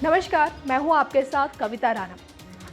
नमस्कार, मैं हूं आपके साथ कविता राणा।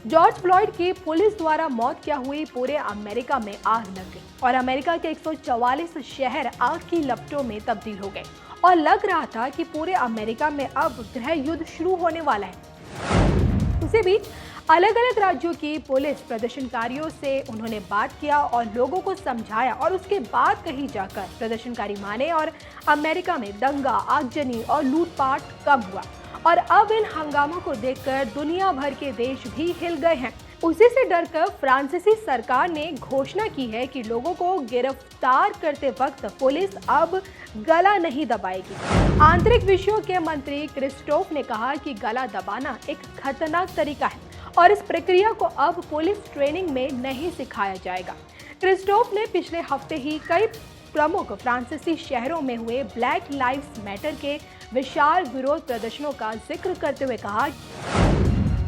जॉर्ज फ्लॉयड की पुलिस द्वारा मौत क्या हुई, पूरे अमेरिका में आग लग गई और अमेरिका के 144 शहर आग की लपटों में तब्दील हो गए और लग रहा था कि पूरे अमेरिका में अब गृह युद्ध शुरू होने वाला है। उसी बीच अलग अलग राज्यों की पुलिस प्रदर्शनकारियों से उन्होंने बात किया और लोगों को समझाया और उसके बाद कहीं जाकर प्रदर्शनकारी माने और अमेरिका में दंगा, आगजनी और लूटपाट कम हुआ। और अब इन हंगामों को देखकर दुनिया भर के देश भी हिल गए हैं। उसी से डरकर फ्रांसीसी सरकार ने घोषणा की है कि लोगों को गिरफ्तार करते वक्त पुलिस अब गला नहीं दबाएगी। आंतरिक विषयों के मंत्री क्रिस्टोफ ने कहा कि गला दबाना एक खतरनाक तरीका है और इस प्रक्रिया को अब पुलिस ट्रेनिंग में नहीं सिखाया जाएगा। क्रिस्टोफ ने पिछले हफ्ते ही कई प्रमुख फ्रांसीसी शहरों में हुए ब्लैक लाइव्स मैटर के विशाल विरोध प्रदर्शनों का जिक्र करते हुए कहा,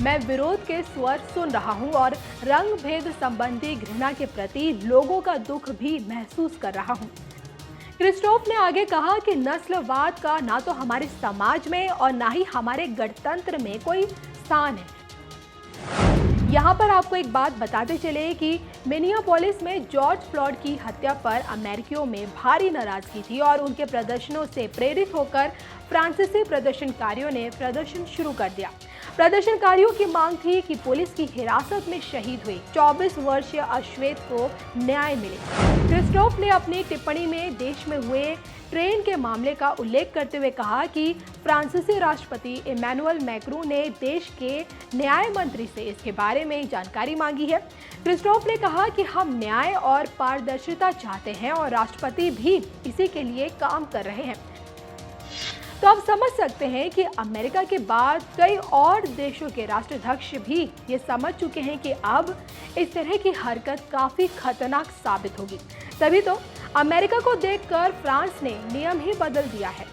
मैं विरोध के स्वर सुन रहा हूं और रंग भेद संबंधी घृणा के प्रति लोगों का दुख भी महसूस कर रहा हूं। क्रिस्टोफ ने आगे कहा कि नस्लवाद का ना तो हमारे समाज में और ना ही हमारे गणतंत्र में कोई स्थान है। यहाँ पर आपको एक बात बताते चले कि मिनियापोलिस में जॉर्ज फ्लॉयड की हत्या पर अमेरिकियों में भारी नाराजगी थी और उनके प्रदर्शनों से प्रेरित होकर फ्रांसीसी प्रदर्शनकारियों ने प्रदर्शन शुरू कर दिया। प्रदर्शनकारियों की मांग थी कि पुलिस की हिरासत में शहीद हुए 24 वर्षीय अश्वेत को न्याय मिले। क्रिस्टोफ ने अपनी टिप्पणी में देश में हुए ट्रेन के मामले का उल्लेख करते हुए कहा कि फ्रांसीसी राष्ट्रपति इमैनुअल मैक्रों ने देश के न्याय मंत्री से इसके बारे में जानकारी मांगी है। क्रिस्टोफ ने कहा कि हम न्याय और पारदर्शिता चाहते हैं और राष्ट्रपति भी इसी के लिए काम कर रहे हैं। तो आप समझ सकते हैं कि अमेरिका के बाद कई और देशों के राष्ट्राध्यक्ष भी ये समझ चुके हैं कि अब इस तरह की हरकत काफी खतरनाक साबित होगी। तभी तो अमेरिका को देखकर फ्रांस ने नियम ही बदल दिया है।